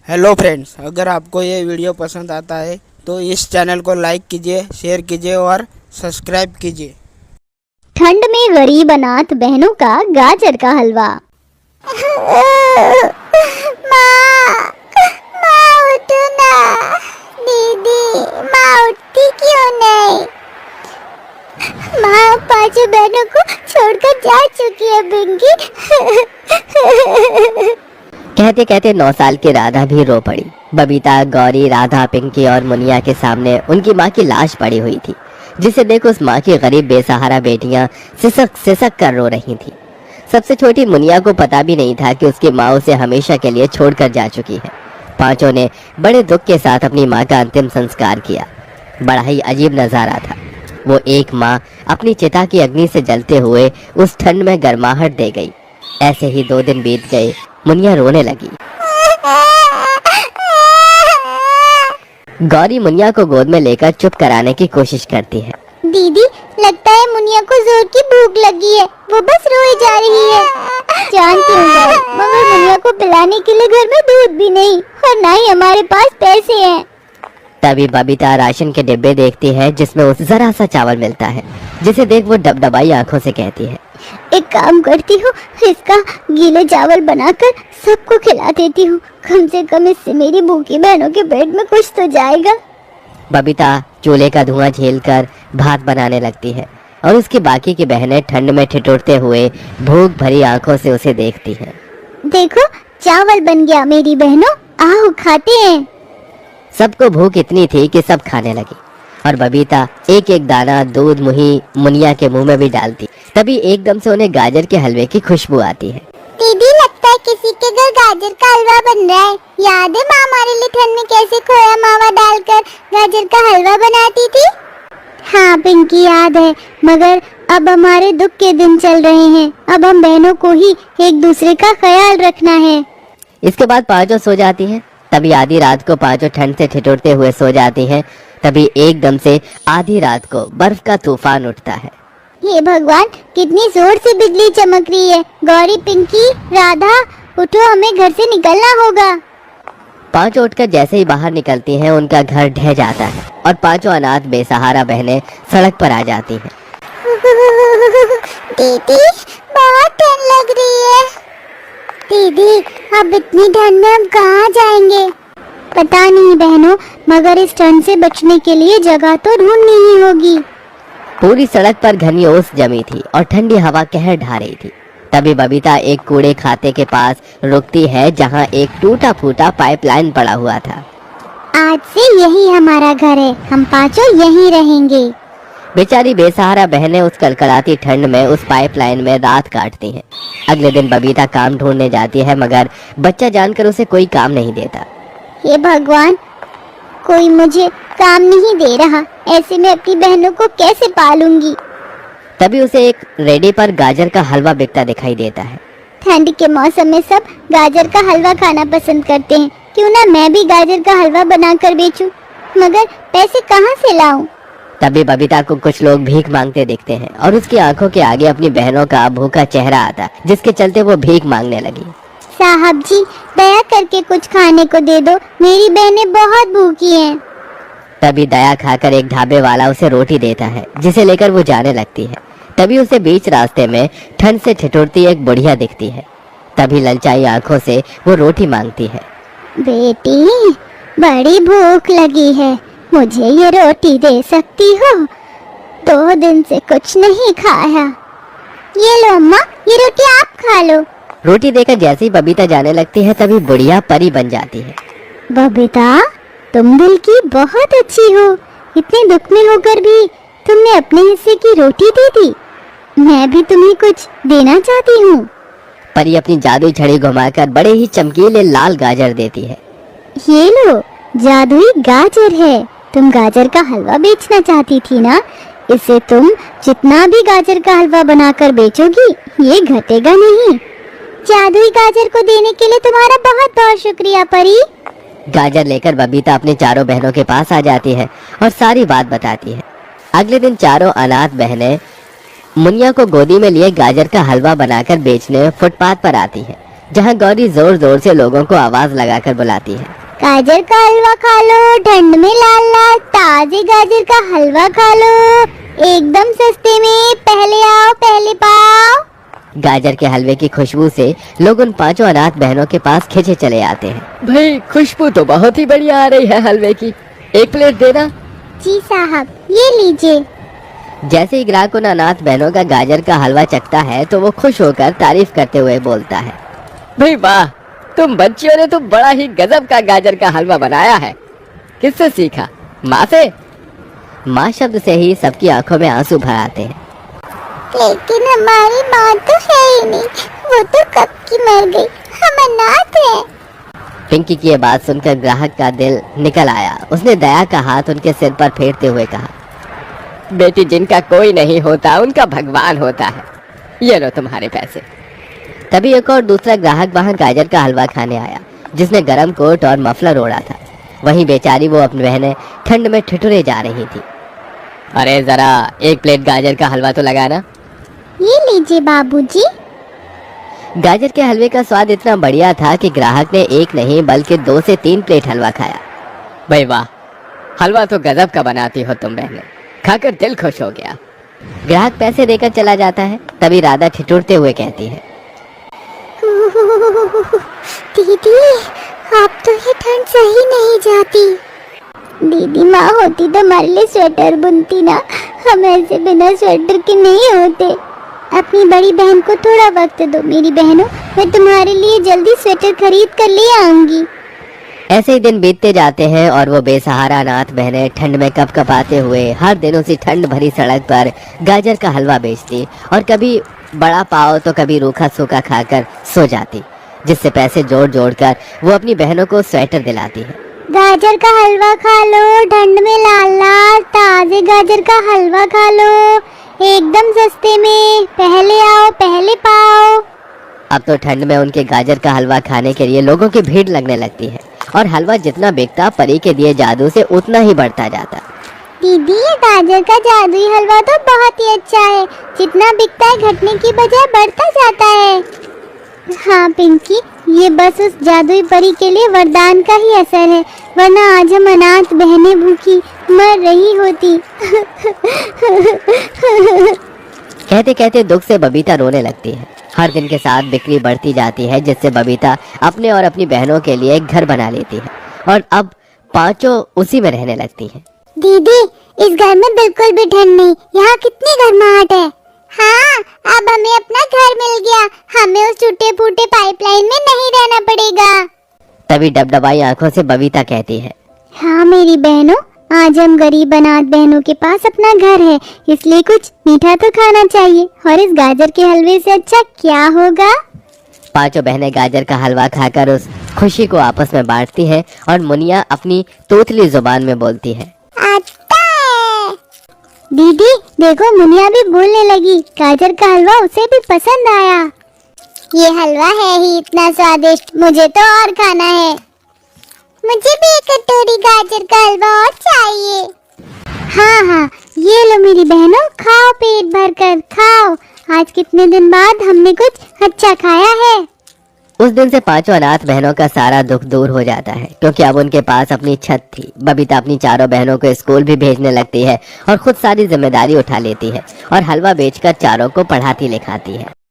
Hello friends, अगर आपको ये वीडियो पसंद आता है तो इस चैनल को लाइक कीजिए, शेयर कीजिए और सब्सक्राइब कीजिए। ठंड में गरीब अनाथ बहनों का गाजर का हलवा। माँ, उठो ना। दीदी, माँ उठती क्यों नहीं? माँ पांचों बहनों को छोड़कर जा चुकी है पिंकी। कहते कहते 9 साल की राधा भी रो पड़ी। बबीता, गौरी, राधा, पिंकी और मुनिया के सामने उनकी माँ की लाश पड़ी हुई थी, जिसे देख उस माँ की गरीब बेसहारा बेटियां सिसक सिसक कर रो रही थीं। सबसे छोटी मुनिया को पता भी नहीं था कि उसकी माँ उसे हमेशा के लिए छोड़कर जा चुकी है। पांचों ने बड़े दुख के साथ अपनी माँ का अंतिम संस्कार किया। बड़ा ही अजीब नजारा था। वो एक माँ अपनी चिता की अग्नि से जलते हुए उस ठंड में गर्माहट दे गई। ऐसे ही 2 दिन बीत गए। मुनिया रोने लगी। गौरी मुनिया को गोद में लेकर चुप कराने की कोशिश करती है। दीदी, लगता है मुनिया को जोर की भूख लगी है, वो बस रोए जा रही है। जानती हूँ गौरी, मगर मुनिया को पिलाने के लिए घर में दूध भी नहीं और ना ही हमारे पास पैसे हैं। तभी बबीता राशन के डिब्बे देखती है जिसमें उसे जरा सा चावल मिलता है, जिसे देख वो डबडबाई आंखों से कहती है, एक काम करती हूँ, इसका गीले चावल बनाकर सबको खिला देती हूँ। कम से कम इससे मेरी भूखी बहनों के पेट में कुछ तो जाएगा। बबीता चूल्हे का धुआं झेलकर भात बनाने लगती है और उसकी बाकी की बहनें ठंड में ठिठुरते हुए भूख भरी आंखों से उसे देखती हैं। देखो, चावल बन गया मेरी बहनों, आओ खाते हैं। सबको भूख इतनी थी कि सब खाने लगी और बबीता एक एक दाना दूध मुही मुनिया के मुंह में भी डालती। तभी एकदम से उन्हें गाजर के हलवे की खुशबू आती है। दीदी, लगता है किसी के घर गाजर का हलवा बन रहा है। याद है माँ हमारे लिए ठंड में कैसे खोया मावा डालकर गाजर का हलवा बनाती थी? हाँ पिंकी, याद है, मगर अब हमारे दुख के दिन चल रहे हैं। अब हम बहनों को ही एक दूसरे का ख्याल रखना है। इसके बाद पांचों सो जाती हैं। तभी आधी रात को पांचों ठंड से ठिठुरते हुए सो जाती हैं। तभी एकदम से आधी रात को बर्फ का तूफान उठता है। हे भगवान, कितनी जोर से बिजली चमक रही है। गौरी, पिंकी, राधा, उठो, हमें घर से निकलना होगा। पांचों उठकर जैसे ही बाहर निकलती हैं, उनका घर ढह जाता है और पांचों अनाथ बेसहारा बहनें सड़क पर आ जाती हैं। दीदी, बहुत ठंड लग रही है। दीदी, अब इतनी ठंड में हम कहाँ जाएंगे? पता नहीं बहनों, मगर इस ठंड से बचने के लिए जगह तो ढूंढनी ही होगी। पूरी सड़क पर घनी ओस जमी थी और ठंडी हवा कहर ढा रही थी। तभी बबीता एक कूड़े खाते के पास रुकती है, जहां एक टूटा फूटा पाइपलाइन पड़ा हुआ था। आज से यही हमारा घर है, हम पांचों यहीं रहेंगे। बेचारी बेसहारा बहनें उस कड़कड़ाती ठंड में उस पाइपलाइन में रात काटती हैं। अगले दिन बबीता काम ढूंढने जाती है, मगर बच्चा जानकर उसे कोई काम नहीं देता। हे भगवान, कोई मुझे काम नहीं दे रहा, ऐसे में अपनी बहनों को कैसे पालूंगी? तभी उसे एक रेडी पर गाजर का हलवा बिकता दिखाई देता है। ठंड के मौसम में सब गाजर का हलवा खाना पसंद करते हैं, क्यों ना मैं भी गाजर का हलवा बनाकर बेचूं? मगर पैसे कहाँ से लाऊं? तभी बबीता को कुछ लोग भीख मांगते दिखते हैं और उसकी आंखों के आगे अपनी बहनों का भूखा चेहरा आता, जिसके चलते वो भीख मांगने लगी। साहब जी, दया करके कुछ खाने को दे दो, मेरी बहनें बहुत भूखी हैं। तभी दया खाकर एक ढाबे वाला उसे रोटी देता है, जिसे लेकर वो जाने लगती है। तभी उसे बीच रास्ते में ठंड से ठिठुरती एक बुढ़िया दिखती है। तभी ललचाई आंखों से वो रोटी मांगती है। बेटी, बड़ी भूख लगी है, मुझे ये रोटी दे सकती हो? 2 दिन से कुछ नहीं खाया। ये लो अम्मा, ये रोटी आप खा लो। रोटी देकर जैसे ही बबीता जाने लगती है, तभी बुढ़िया परी बन जाती है। बबीता, तुम दिल की बहुत अच्छी हो। इतने दुख में होकर भी तुमने अपने हिस्से की रोटी दे दी। मैं भी तुम्हें कुछ देना चाहती हूँ। परी अपनी जादुई छड़ी घुमाकर बड़े ही चमकीले लाल गाजर देती है। ये लो, जादुई गाजर है। तुम गाजर का हलवा बेचना चाहती थी ना? इससे तुम जितना भी गाजर का हलवा बनाकर बेचोगी, ये घटेगा नहीं। जादुई गाजर को देने के लिए तुम्हारा बहुत बहुत शुक्रिया परी। गाजर लेकर बबीता अपनी चारों बहनों के पास आ जाती है और सारी बात बताती है। अगले दिन चारों अनाथ बहनें मुनिया को गोदी में लिए गाजर का हलवा बनाकर बेचने फुटपाथ पर आती है। जहाँ गौरी जोर जोर से लोगों को आवाज लगाकर बुलाती है। गाजर का हलवा खा लो, ठंड में लाल लाल ताजे गाजर का हलवा खा लो, एकदम सस्ते में, पहले आओ पहले पाओ। गाजर के हलवे की खुशबू से लोग उन पांचों अनाथ बहनों के पास खिंचे चले आते हैं। भाई खुशबू तो बहुत ही बढ़िया आ रही है हलवे की, 1 प्लेट देना। जी साहब, ये लीजिए। जैसे ही ग्राहक उन अनाथ बहनों का गाजर का हलवा चखता है तो वो खुश होकर तारीफ करते हुए बोलता है, भाई वाह, तुम बच्चियों ने तो बड़ा ही गजब का गाजर का हलवा बनाया है। किससे सीखा? माँ से? माँ शब्द से ही सबकी आंखों में आंसू भर आते हैं। लेकिन हमारी माँ तो है ही नहीं, वो तो कब की मर गई, हम अनाथ हैं। पिंकी की ये बात सुनकर ग्राहक का दिल निकल आया। उसने दया का हाथ उनके सिर पर फेरते हुए कहा, बेटी, जिनका कोई नहीं होता उनका भगवान होता है, ये लो तुम्हारे पैसे। तभी एक और दूसरा ग्राहक वहाँ गाजर का हलवा खाने आया, जिसने गरम कोट और मफलर ओढ़ा था। वहीं बेचारी वो अपनी बहनें ठंड में ठिठुरे जा रही थी। अरे जरा 1 प्लेट गाजर का हलवा तो लगाना। ये लीजिए बाबूजी। गाजर के हलवे का स्वाद इतना बढ़िया था कि ग्राहक ने 1 नहीं बल्कि 2 से 3 प्लेट हलवा खाया। भाई वाह, हलवा तो गजब का बनाती हो तुम बहनें, खाकर दिल खुश हो गया। ग्राहक पैसे देकर चला जाता है। तभी राधा ठिठुरते हुए कहती है, दीदी, आप तो ये ठंड सही नहीं जाती। दीदी माँ होती तो हमारे लिए स्वेटर बुनती ना, हम ऐसे बिना स्वेटर के नहीं होते। अपनी बड़ी बहन को थोड़ा वक्त दो। मेरी बहनों, मैं तुम्हारे लिए जल्दी स्वेटर खरीद कर ले आऊंगी। ऐसे ही दिन बीतते जाते हैं और वो बेसहारा अनाथ बहनें ठंड में कपकपाते हुए हर दिन उसी ठंड भरी सड़क पर गाजर का हलवा बेचती और कभी बड़ा पाव तो कभी रूखा सूखा खाकर सो जाती, जिससे पैसे जोड़ जोड़ कर वो अपनी बहनों को स्वेटर दिलाती है। गाजर का हलवा खा लो, ठंड में लाल लाल ताजे गाजर का हलवा खा लो, एकदम सस्ते में, पहले आओ पहले पाओ। अब तो ठंड में उनके गाजर का हलवा खाने के लिए लोगों की भीड़ लगने लगती है और हलवा जितना बिकता परी के दिए जादू से उतना ही बढ़ता जाता। दीदी, ये गाजर का जादुई हलवा तो बहुत ही अच्छा है, जितना बिकता है घटने की बजाय बढ़ता जाता है। हाँ पिंकी, ये बस उस जादुई परी के लिए वरदान का ही असर है, वरना आज हम अनाथ बहनें भूखी मर रही होती। कहते कहते दुख से बबीता रोने लगती है। हर दिन के साथ बिक्री बढ़ती जाती है, जिससे बबीता अपने और अपनी बहनों के लिए एक घर बना लेती है और अब पांचों उसी में रहने लगती हैं। दीदी, इस घर में बिल्कुल भी ठंड नहीं, यहाँ कितनी गर्माहट है। हाँ, अब हमें अपना घर मिल गया, हमें उस टूटे फूटे पाइपलाइन में नहीं रहना पड़ेगा। तभी डबडबाई आंखों से बबीता कहती है, हाँ मेरी बहनों, आज हम गरीब अनाथ बहनों के पास अपना घर है, इसलिए कुछ मीठा तो खाना चाहिए, और इस गाजर के हलवे से अच्छा क्या होगा। पांचों बहनें गाजर का हलवा खाकर उस खुशी को आपस में बांटती हैं और मुनिया अपनी तोतली जुबान में बोलती है, आता है। दीदी देखो, मुनिया भी बोलने लगी, गाजर का हलवा उसे भी पसंद आया। ये हलवा है ही इतना स्वादिष्ट, मुझे तो और खाना है। मुझे भी एक कटोरी गाजर का हलवा और चाहिए। हाँ हाँ, ये लो मेरी बहनों, खाओ पेट भर कर खाओ, आज कितने दिन बाद हमने कुछ अच्छा खाया है। उस दिन से पांचों अनाथ बहनों का सारा दुख दूर हो जाता है, क्योंकि अब उनके पास अपनी छत थी। बबीता अपनी चारों बहनों को स्कूल भी भेजने लगती है और खुद सारी जिम्मेदारी उठा लेती है और हलवा बेचकर चारों को पढ़ाती लिखाती है।